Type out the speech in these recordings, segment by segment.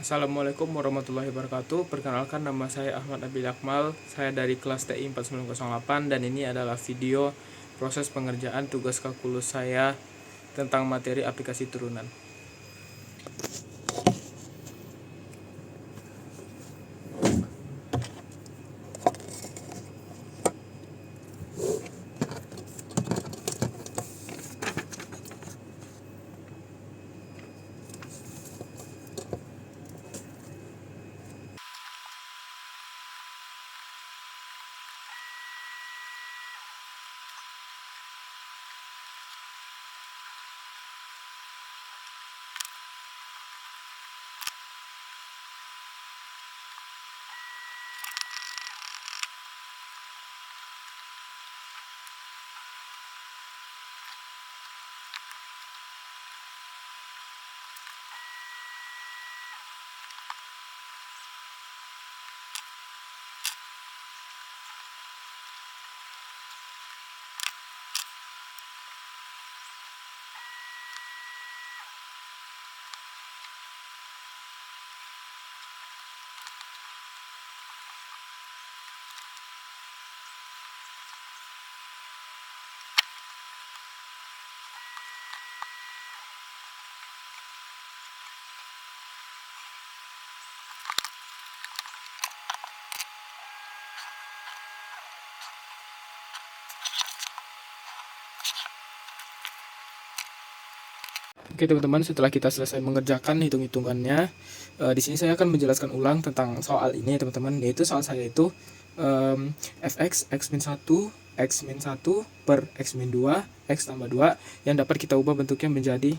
Assalamualaikum warahmatullahi wabarakatuh. Perkenalkan, nama saya Ahmad Nabil Akmal. Saya dari kelas TI 4908 dan ini adalah video proses pengerjaan tugas kalkulus saya tentang materi aplikasi turunan. Oke teman-teman, setelah kita selesai mengerjakan hitung-hitungannya, di sini saya akan menjelaskan ulang tentang soal ini teman-teman. Yaitu soal saya itu fx x-1 x-1 per x-2 x tambah 2 yang dapat kita ubah bentuknya menjadi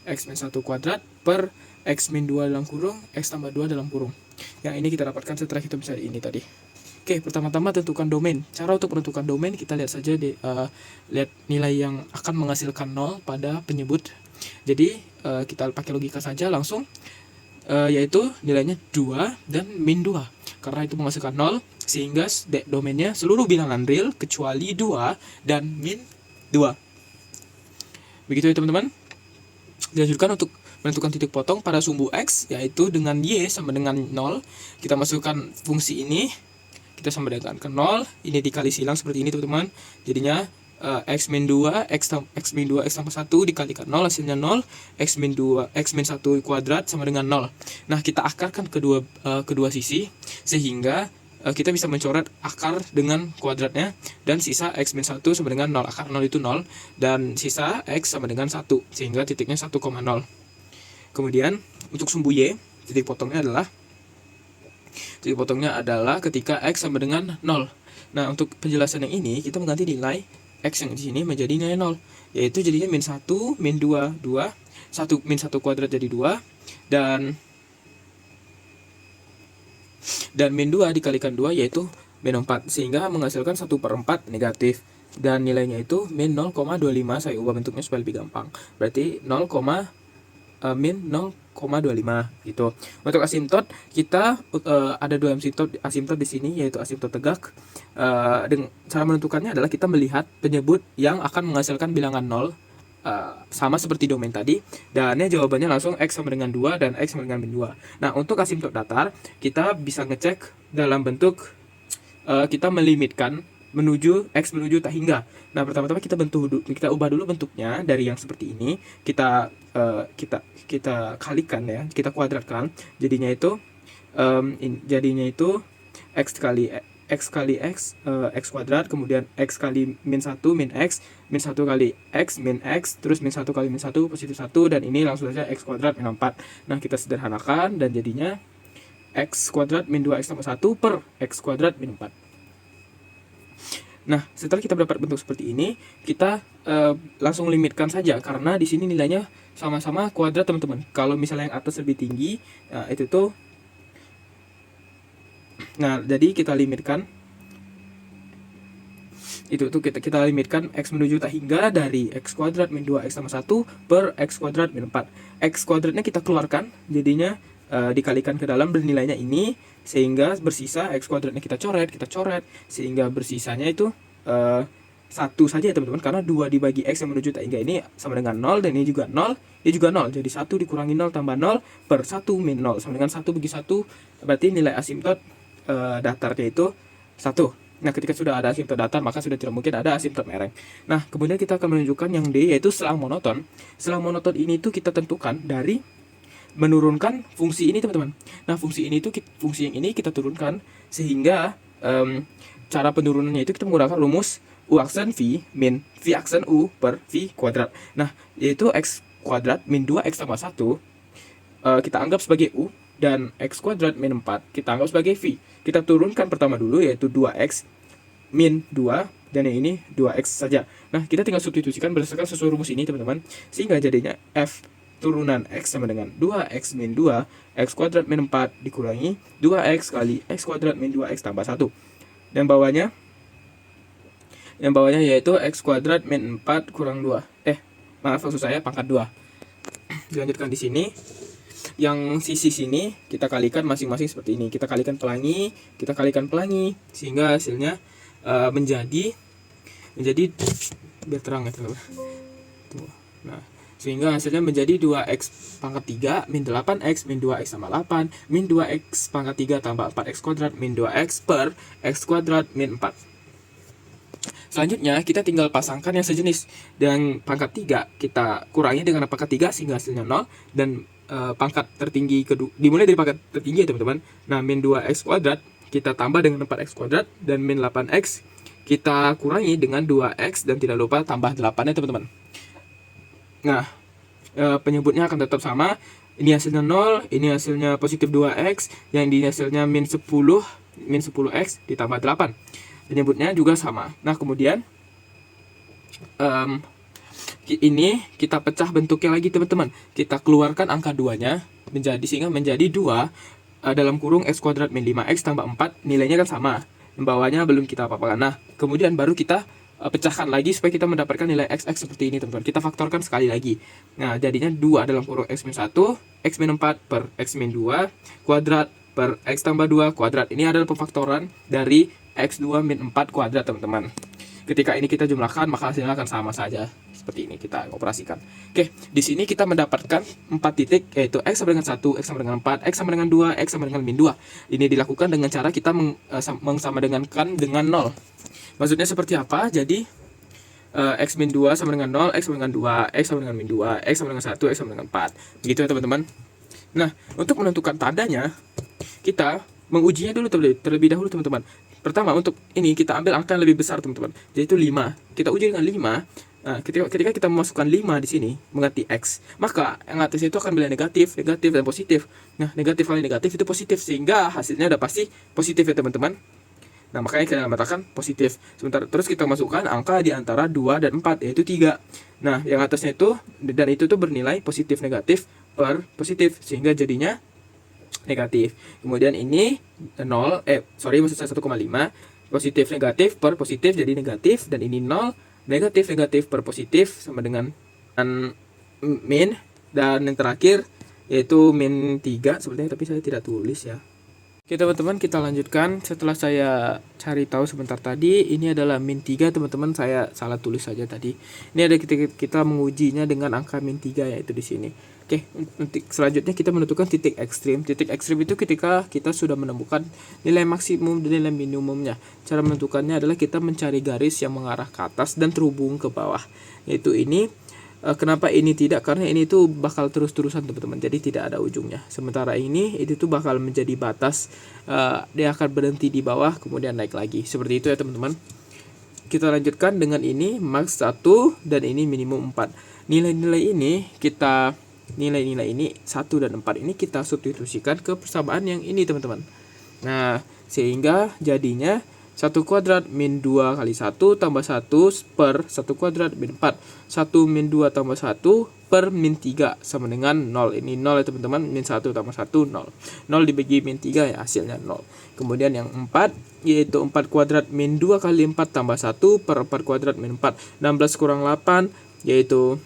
x-1 kuadrat per x-2 dalam kurung x tambah 2 dalam kurung. Yang ini kita dapatkan setelah kita mencari ini tadi. Oke, pertama-tama tentukan domain. Cara untuk menentukan domain kita lihat saja lihat nilai yang akan menghasilkan 0 pada penyebut. Jadi kita pakai logika saja langsung, yaitu nilainya 2 dan min 2. Karena itu menghasilkan 0, sehingga domainnya seluruh bilangan real kecuali 2 dan min 2. Begitu ya teman-teman. Dilanjutkan untuk menentukan titik potong pada sumbu x, yaitu dengan y sama dengan 0. Kita masukkan fungsi ini, kita sama dengan ke 0, ini dikali silang seperti ini teman-teman. Jadinya x min 2 x min 2 x tambah 1 dikalikan 0, hasilnya 0. X min 2 x min 1 kuadrat sama dengan 0. Nah, kita akarkan kedua sisi sehingga kita bisa mencoret akar dengan kuadratnya, dan sisa x min 1 sama dengan 0. Akar 0 itu 0 dan sisa x sama dengan 1 sehingga titiknya 1,0. Kemudian untuk sumbu y, titik potongnya adalah ketika x sama dengan 0. Nah, untuk penjelasan yang ini kita mengganti nilai x yang di sini menjadi nilai 0, yaitu jadinya min 1 min 2 2, 1 min 1 kuadrat jadi 2, dan min 2 dikalikan 2 yaitu min 4, sehingga menghasilkan 1/4 negatif, dan nilainya itu min 0,25. Saya ubah bentuknya supaya lebih gampang, berarti min 0,25 gitu. Untuk asimtot kita ada dua asimtot di sini, yaitu asimtot tegak. Dengan cara menentukannya adalah kita melihat penyebut yang akan menghasilkan bilangan 0, sama seperti domain tadi, dan jawabannya langsung x sama dengan 2 dan x sama dengan min 2. Nah, untuk asimtot datar kita bisa ngecek dalam bentuk kita melimitkan x menuju tak hingga. Nah, pertama-tama kita ubah dulu bentuknya dari yang seperti ini. Kita kalikan ya, kita kuadratkan. Jadinya itu x kali x kuadrat, kemudian x kali min 1 min 1 kali x min x, terus min 1 kali min 1 positif 1, dan ini langsung saja x kuadrat min 4. Nah, kita sederhanakan dan jadinya x kuadrat min 2x tambah 1 per x kuadrat min 4. Nah, setelah kita mendapat bentuk seperti ini, kita langsung limitkan saja, karena di sini nilainya sama-sama kuadrat teman-teman. Kalau misalnya yang atas lebih tinggi, itu tuh, nah jadi kita limitkan kita limitkan x menuju tak hingga dari x kuadrat min 2x tambah 1 per x kuadrat min 4. X kuadratnya kita keluarkan, jadinya dikalikan ke dalam bernilainya ini, sehingga bersisa x kuadratnya kita coret sehingga bersisanya itu 1 saja ya teman-teman, karena 2 dibagi X yang menuju tak hingga ini sama dengan 0, dan ini juga 0, ini juga 0. Jadi 1 dikurangi 0 tambah 0 per 1 min 0 sama dengan 1 bagi 1, berarti nilai asimtot datarnya itu 1. Nah, ketika sudah ada asimtot datar, maka sudah tidak mungkin ada asimtot mereng. Nah, kemudian kita akan menunjukkan yang D, yaitu selang monoton. Selang monoton ini tuh kita tentukan dari menurunkan fungsi ini teman-teman. Nah, fungsi ini tuh fungsi yang ini kita turunkan, sehingga cara penurunannya itu kita menggunakan rumus U aksen V min V aksen U per V kuadrat. Nah, yaitu X kuadrat min 2X tambah 1 kita anggap sebagai U, dan X kuadrat min 4 kita anggap sebagai V. Kita turunkan pertama dulu, yaitu 2X min 2, dan yang ini 2X saja. Nah, kita tinggal substitusikan berdasarkan sesuai rumus ini teman-teman, sehingga jadinya F turunan X sama dengan 2X min 2 X kuadrat min 4 dikurangi 2X kali X kuadrat min 2X tambah 1. Dan bawahnya yaitu X kuadrat min 4 kurang 2. Maaf, maksud saya pangkat 2. Dilanjutkan di sini. Yang sisi sini kita kalikan masing-masing seperti ini. Kita kalikan pelangi, sehingga hasilnya menjadi biar terang ya teman-teman. Nah, sehingga hasilnya menjadi 2X pangkat 3 min 8X min 2X sama 8 min 2X pangkat 3 tambah 4X kuadrat min 2X per X kuadrat min 4. Selanjutnya kita tinggal pasangkan yang sejenis, dan pangkat 3 kita kurangi dengan pangkat 3 sehingga hasilnya 0, dan pangkat tertinggi kedua dimulai dari pangkat tertinggi ya teman-teman. Nah, min 2X kuadrat kita tambah dengan 4X kuadrat, dan min 8X kita kurangi dengan 2X, dan tidak lupa tambah 8 ya teman-teman. Nah, penyebutnya akan tetap sama. Ini hasilnya 0, ini hasilnya positif 2X, yang ini hasilnya min 10X ditambah 8. Penyebutnya juga sama. Nah, kemudian ini kita pecah bentuknya lagi teman-teman. Kita keluarkan angka 2-nya sehingga menjadi 2 dalam kurung X kuadrat min 5X tambah 4. Nilainya kan sama. Yang bawahnya belum kita apa-apakan. Nah, kemudian baru kita pecahkan lagi supaya kita mendapatkan nilai XX seperti ini teman-teman. Kita faktorkan sekali lagi. Nah, jadinya 2 dalam kurung X min 1 X min 4 per X min 2 kuadrat per X tambah 2 kuadrat. Ini adalah pemfaktoran dari X2 min 4 kuadrat teman-teman. Ketika ini kita jumlahkan, maka hasilnya akan sama saja. Seperti ini kita operasikan. Oke, di sini kita mendapatkan 4 titik, yaitu X sama dengan 1, X sama dengan 4, X sama dengan 2, X sama dengan min 2. Ini dilakukan dengan cara kita mengsamadengankan dengan 0. Maksudnya seperti apa? Jadi X min 2 sama dengan 0, X sama dengan 2, X sama dengan min 2, X sama dengan 1, X sama dengan 4. Begitu ya teman-teman. Nah, untuk menentukan tandanya, kita mengujinya dulu terlebih dahulu teman-teman. Pertama, untuk ini kita ambil angka yang lebih besar teman-teman, yaitu 5. Kita uji dengan 5. Nah, ketika kita memasukkan 5 di sini mengganti X, maka yang atasnya itu akan nilai negatif, dan positif. Nah, negatif kali negatif itu positif, sehingga hasilnya udah pasti positif ya teman-teman. Nah, makanya kita mengatakan positif. Sebentar, terus kita masukkan angka di antara 2 dan 4, yaitu 3. Nah, yang atasnya itu, dan itu tuh bernilai positif negatif per positif, sehingga jadinya negatif. Kemudian ini 1,5 positif negatif per positif jadi negatif, dan ini 0 negatif per positif sama dengan min, dan yang terakhir yaitu min 3 sebenarnya, tapi saya tidak tulis ya. Oke teman-teman, kita lanjutkan. Setelah saya cari tahu sebentar tadi, ini adalah min 3 teman-teman, saya salah tulis saja tadi. Ini ada kita mengujinya dengan angka min 3 yaitu di sini. Oke, selanjutnya kita menentukan titik ekstrim. Titik ekstrim itu ketika kita sudah menemukan nilai maksimum dan nilai minimumnya. Cara menentukannya adalah kita mencari garis yang mengarah ke atas dan terhubung ke bawah. Yaitu ini. Kenapa ini tidak? Karena ini tuh bakal terus-terusan teman-teman, jadi tidak ada ujungnya. Sementara ini tuh bakal menjadi batas, dia akan berhenti di bawah kemudian naik lagi. Seperti itu ya teman-teman. Kita lanjutkan dengan ini max 1 dan ini minimum 4. Nilai-nilai ini 1 dan 4 ini kita substitusikan ke persamaan yang ini teman-teman. Nah, sehingga jadinya 1 kuadrat min 2 kali 1 tambah 1 per 1 kuadrat min 4. 1 min 2 tambah 1 per min 3 sama dengan 0. Ini 0 ya teman-teman. Min 1 tambah 1, 0. 0 dibagi min 3 ya hasilnya 0. Kemudian yang 4 yaitu 4 kuadrat min 2 kali 4 tambah 1 per 4 kuadrat min 4. 16 kurang 8 yaitu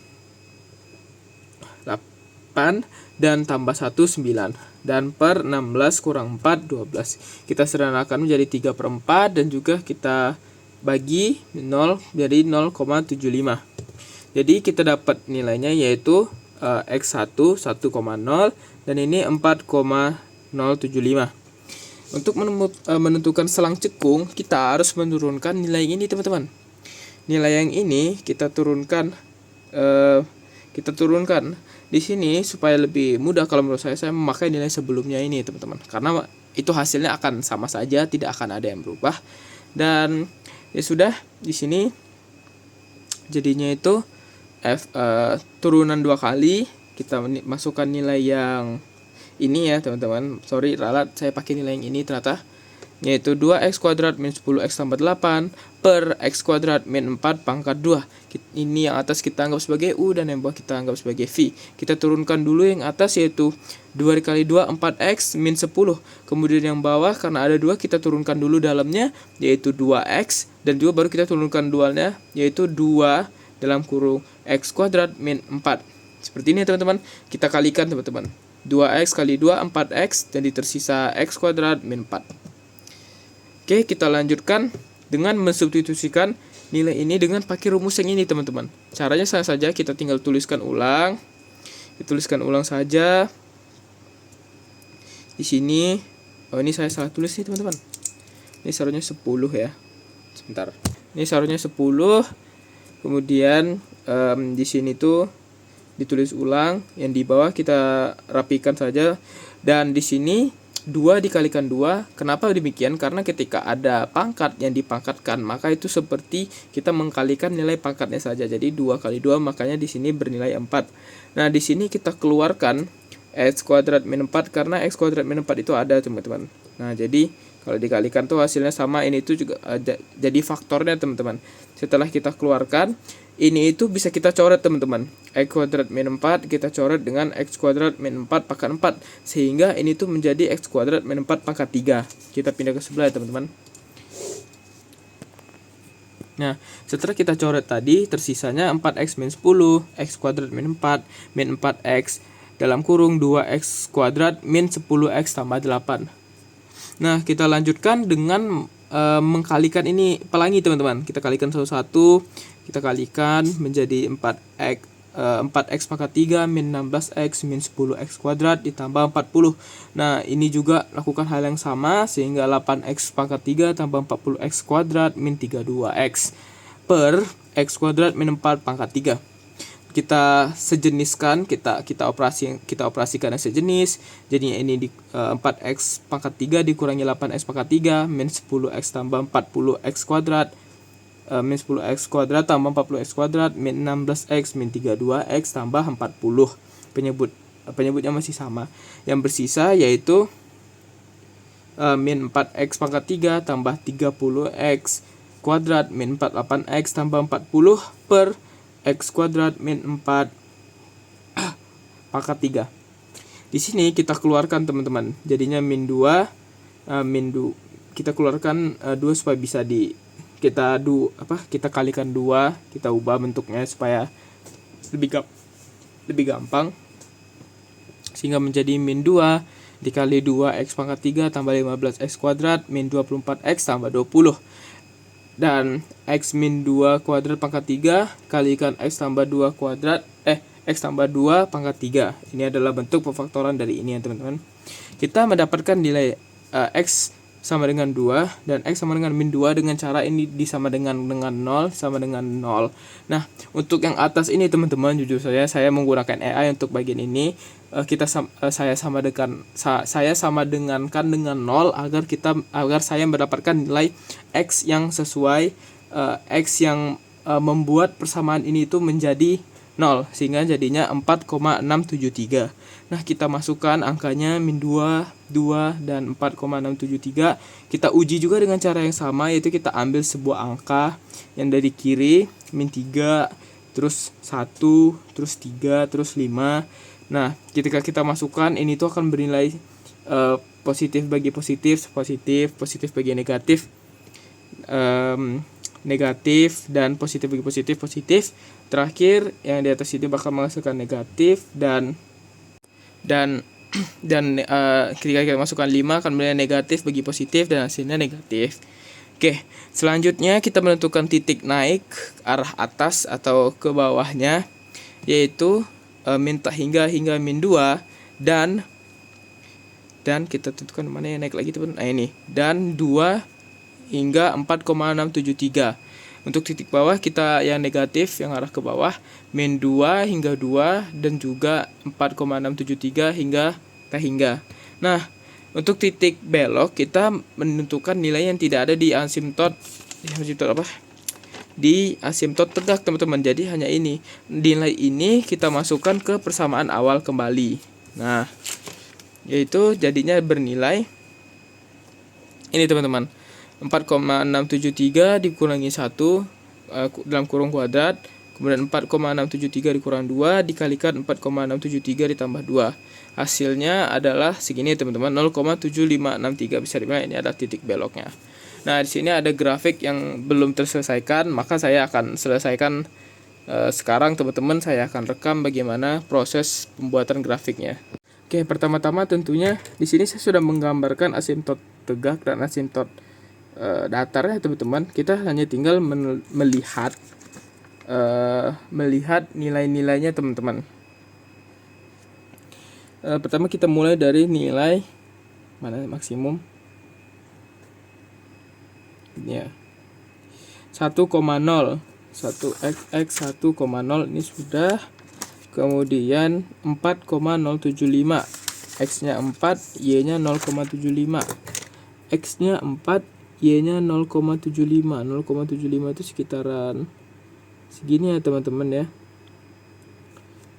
8 dan tambah 1, 9. Dan per 16 kurang 4, 12. Kita sederhanakan menjadi 3/4 dan juga kita bagi 0 jadi 0,75. Jadi kita dapat nilainya yaitu X1 1,0 dan ini 4,075. Untuk menentukan selang cekung, kita harus menurunkan nilai ini teman-teman. Nilai yang ini kita turunkan di sini supaya lebih mudah. Kalau menurut saya memakai nilai sebelumnya ini teman-teman, karena itu hasilnya akan sama saja, tidak akan ada yang berubah. Dan ya sudah, di sini jadinya itu turunan 2 kali. Kita masukkan nilai yang ini ya teman-teman, sorry ralat, saya pakai nilai yang ini ternyata, yaitu 2x kuadrat min 10x tambah 8 per x kuadrat min 4 pangkat 2. Ini yang atas kita anggap sebagai U dan yang bawah kita anggap sebagai V. Kita turunkan dulu yang atas yaitu 2 dikali 2 4x min 10. Kemudian yang bawah karena ada 2 kita turunkan dulu dalamnya yaitu 2x, dan juga baru kita turunkan dualnya yaitu 2 dalam kurung x kuadrat min 4. Seperti ini ya teman-teman. Kita kalikan teman-teman. 2x kali 2 4x, jadi tersisa x kuadrat min 4. Oke, kita lanjutkan dengan mensubstitusikan nilai ini dengan pakai rumus yang ini teman-teman. Caranya sama saja, kita tinggal tuliskan ulang. Dituliskan ulang saja. Di sini, oh ini saya salah tulis nih teman-teman. Ini seharusnya 10 ya. Sebentar. Ini seharusnya 10. Kemudian di sini tuh ditulis ulang, yang di bawah kita rapikan saja. Dan di sini 2 dikalikan 2. Kenapa demikian? Karena ketika ada pangkat yang dipangkatkan, maka itu seperti kita mengkalikan nilai pangkatnya saja. Jadi 2 kali 2, makanya di sini bernilai 4. Nah, di sini kita keluarkan x kuadrat min 4 karena x kuadrat min 4 itu ada, teman-teman. Nah, jadi kalau dikalikan tuh hasilnya sama, ini itu juga jadi faktornya, teman-teman. Setelah kita keluarkan, ini itu bisa kita coret teman-teman. X kuadrat min 4 kita coret dengan x kuadrat min 4 pangkat 4. Sehingga ini tuh menjadi x kuadrat min 4 pangkat 3. Kita pindah ke sebelah ya teman-teman. Nah, setelah kita coret tadi, tersisanya 4x min 10, x kuadrat min 4, min 4x, dalam kurung 2x kuadrat min 10x tambah 8. Nah, kita lanjutkan dengan mengkalikan ini pelangi teman-teman. Kita kalikan satu-satu. Kita kalikan menjadi 4x pangkat 3 min 16x min 10x kuadrat ditambah 40. Nah, ini juga lakukan hal yang sama sehingga 8x pangkat 3 tambah 40x kuadrat min 32x per x kuadrat min 4 pangkat 3. Kita sejeniskan, kita operasikan yang sejenis. Jadinya ini 4x pangkat 3 dikurangi 8x pangkat 3 min 10x tambah 40x kuadrat min 10x kuadrat tambah 40x kuadrat min 16x min 32x tambah 40. Penyebutnya masih sama. Yang bersisa yaitu min 4x pangkat 3 tambah 30x kuadrat min 48x tambah 40 per x kuadrat min 4 pangkat 3. Di sini kita keluarkan teman-teman. Jadinya min 2 kita keluarkan 2 supaya bisa kita kalikan 2, kita ubah bentuknya supaya lebih gampang. Sehingga menjadi min 2 dikali 2x pangkat 3 tambah 15x kuadrat min 24x tambah 20. Dan x min 2 kuadrat pangkat 3 kalikan x tambah 2 kuadrat x tambah 2 pangkat 3. Ini adalah bentuk pemfaktoran dari ini ya teman-teman. Kita mendapatkan nilai x sama dengan 2 dan x sama dengan min 2 dengan cara ini disama dengan 0 sama dengan 0. Nah, untuk yang atas ini teman-teman, jujur saya menggunakan AI untuk bagian ini. Saya sama dengankan dengan 0 agar saya mendapatkan nilai x yang sesuai x yang membuat persamaan ini itu menjadi 0 sehingga jadinya 4,673. Nah, kita masukkan angkanya min 2, 2 dan 4,673. Kita uji juga dengan cara yang sama, yaitu kita ambil sebuah angka yang dari kiri min 3, terus 1, terus 3, terus 5. Nah, ketika kita masukkan ini tuh akan bernilai positif bagi positif, positif bagi negatif, negatif, dan positif bagi positif. Terakhir yang di atas ini bakal menghasilkan negatif dan ketika kita masukkan 5 akan bernilai negatif bagi positif dan hasilnya negatif. Oke, selanjutnya kita menentukan titik naik arah atas atau ke bawahnya, yaitu minta hingga min 2 dan kita tentukan mana yang naik lagi teman. Nah ini, dan 2 hingga 4,673. Untuk titik bawah kita yang negatif yang arah ke bawah min 2 hingga 2 dan juga 4,673 hingga hingga. Nah, untuk titik belok kita menentukan nilai yang tidak ada di asimtot apa? Di asimtot tegak teman-teman. Jadi hanya ini. Nilai ini kita masukkan ke persamaan awal kembali. Nah, yaitu jadinya bernilai ini teman-teman. 4,673 dikurangi 1 dalam kurung kuadrat, kemudian 4,673 dikurang 2 dikalikan 4,673 ditambah 2. Hasilnya adalah segini teman-teman, 0,7563. Bisa dibilang ini adalah titik beloknya. Nah, di sini ada grafik yang belum terselesaikan, maka saya akan selesaikan sekarang teman-teman. Saya akan rekam bagaimana proses pembuatan grafiknya. Oke, pertama-tama tentunya di sini saya sudah menggambarkan asimtot tegak dan asimtot datar ya teman-teman. Kita hanya tinggal melihat nilai-nilainya teman-teman. Pertama kita mulai dari nilai mana maksimum ya 1,0 1x 1,0 ini sudah. Kemudian 4,075, x-nya 4, y-nya 0,75, x-nya 4, y-nya 0,75. 0,75 itu sekitaran segini ya teman-teman ya.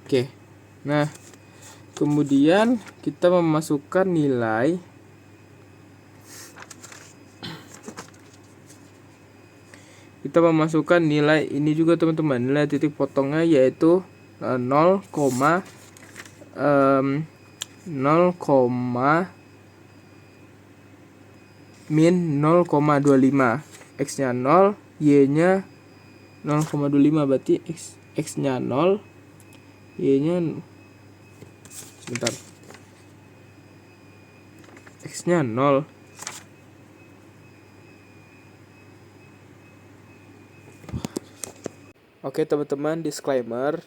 Oke, nah kemudian kita memasukkan nilai ini juga teman-teman. Nilai titik potongnya yaitu 0, min 0,25, x-nya 0, y-nya 0,25, berarti x-nya 0, y-nya sebentar, x-nya 0. Oke teman-teman, disclaimer,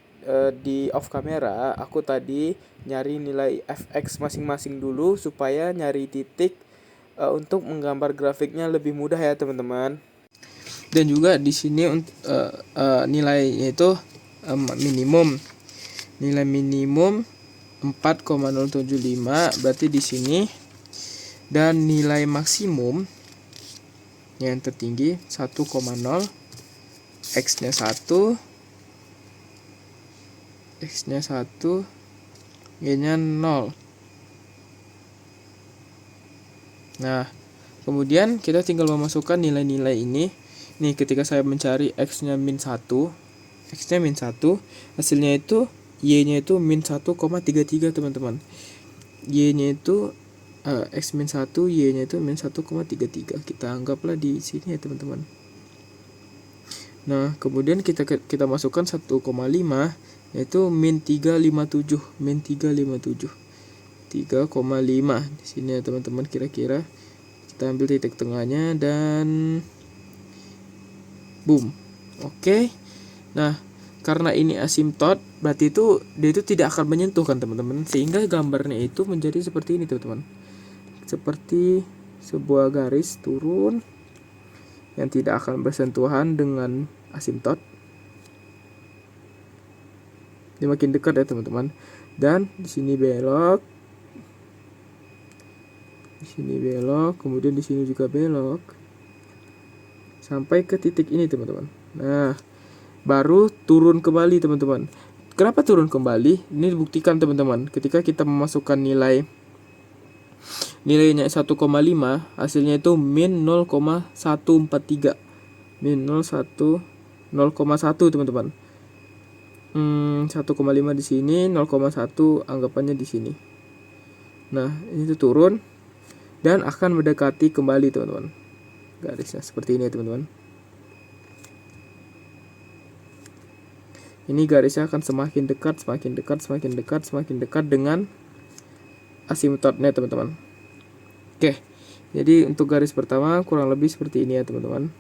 di off camera aku tadi nyari nilai fx masing-masing dulu supaya nyari titik untuk menggambar grafiknya lebih mudah ya teman-teman. Dan juga di sini nilainya itu minimum. Nilai minimum 4,075 berarti di sini, dan nilai maksimum yang tertinggi 1,0, x-nya 1, x-nya 1, y-nya 0. Nah, kemudian kita tinggal memasukkan nilai-nilai ini. Nih, ketika saya mencari x-nya min 1, hasilnya itu y-nya itu min 1,33 teman-teman. Y-nya itu x min 1, y-nya itu min 1,33. Kita anggaplah di sini ya teman-teman. Nah, kemudian kita masukkan 1,5, yaitu min 3,57. 3,5 di sini ya teman-teman. Kira-kira kita ambil titik tengahnya dan boom. Oke. Nah, karena ini asimtot, berarti dia itu tidak akan menyentuh kan teman-teman, sehingga gambarnya itu menjadi seperti ini teman-teman. Seperti sebuah garis turun yang tidak akan bersentuhan dengan asimtot. Ini makin dekat ya teman-teman. Dan di sini belok. Di sini belok, kemudian di sini juga belok. Sampai ke titik ini teman-teman. Nah, baru turun kembali teman-teman. Kenapa turun kembali? Ini dibuktikan teman-teman. Ketika kita memasukkan nilainya 1,5, hasilnya itu min 0,143. Min 0,1 teman-teman. 1,5 di sini, 0,1 anggapannya di sini. Nah, ini tuh turun dan akan mendekati kembali teman-teman. Garisnya seperti ini ya teman-teman. Ini garisnya akan semakin dekat dengan asimtotnya teman-teman. Oke, Jadi untuk garis pertama kurang lebih seperti ini ya teman-teman.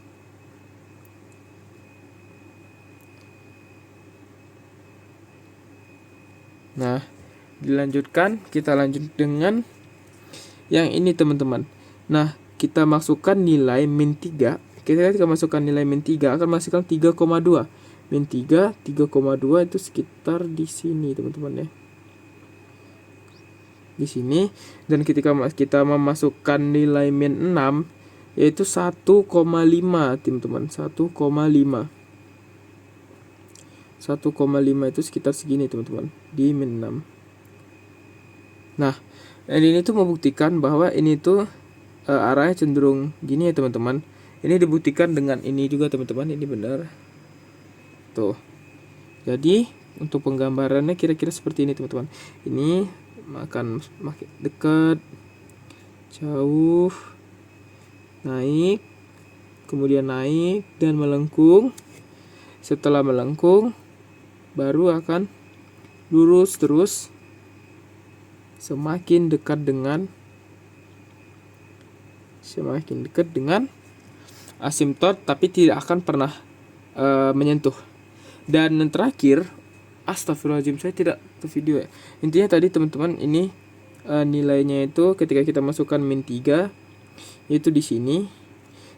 Nah, dilanjutkan, kita lanjut dengan yang ini teman-teman. Nah, kita masukkan nilai min 3. Kita masukkan nilai min 3 akan menghasilkan 3,2. Min 3, 3,2 itu sekitar di sini teman-teman ya. Di sini, dan ketika kita memasukkan nilai min 6 yaitu 1,5 teman-teman, 1,5 itu sekitar segini teman-teman di min 6. Nah, ini tuh membuktikan bahwa ini tuh arahnya cenderung gini ya teman-teman. Ini dibuktikan dengan ini juga teman-teman, ini benar tuh. Jadi untuk penggambarannya kira-kira seperti ini teman-teman. Ini akan makin dekat, jauh, naik, kemudian naik dan melengkung. Setelah melengkung baru akan lurus terus semakin dekat dengan asimtot, tapi tidak akan pernah menyentuh. Dan yang terakhir, astagfirullahaladzim, saya tidak ke video ya. Intinya tadi teman-teman, ini nilainya itu ketika kita masukkan min 3 yaitu di sini,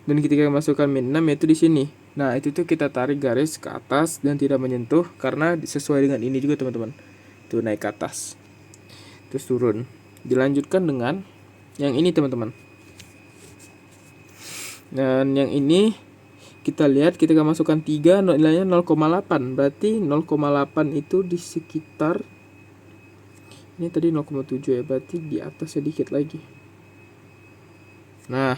dan ketika masukkan min 6 yaitu di sini. Nah, itu tuh kita tarik garis ke atas dan tidak menyentuh karena sesuai dengan ini juga teman-teman. Tuh naik ke atas. Terus turun. Dilanjutkan dengan yang ini teman-teman. Dan yang ini kita lihat ketika masukkan 3 nilainya 0,8. Berarti 0,8 itu di sekitar, ini tadi 0,7 ya, berarti di atas sedikit lagi. Nah,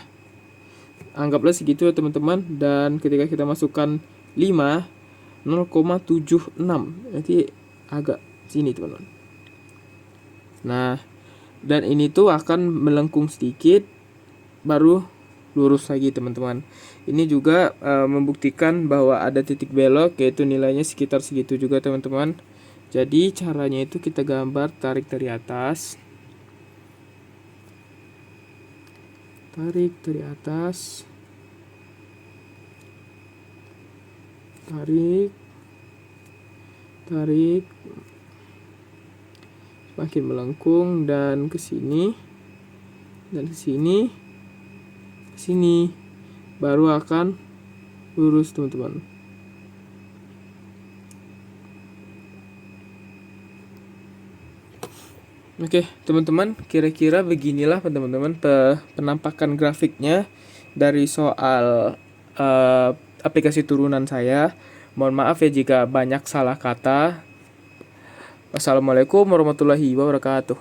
anggaplah segitu ya teman-teman. Dan ketika kita masukkan 5, 0,76, nanti agak sini teman-teman. Nah, dan ini tuh akan melengkung sedikit baru lurus lagi teman-teman. Ini juga membuktikan bahwa ada titik belok, yaitu nilainya sekitar segitu juga teman-teman. Jadi caranya itu kita gambar, tarik dari atas, tarik, semakin melengkung dan ke sini dan ke sini, baru akan lurus teman-teman. Oke teman-teman, kira-kira beginilah teman-teman penampakan grafiknya dari soal aplikasi turunan saya. Mohon maaf ya jika banyak salah kata. Wassalamualaikum warahmatullahi wabarakatuh.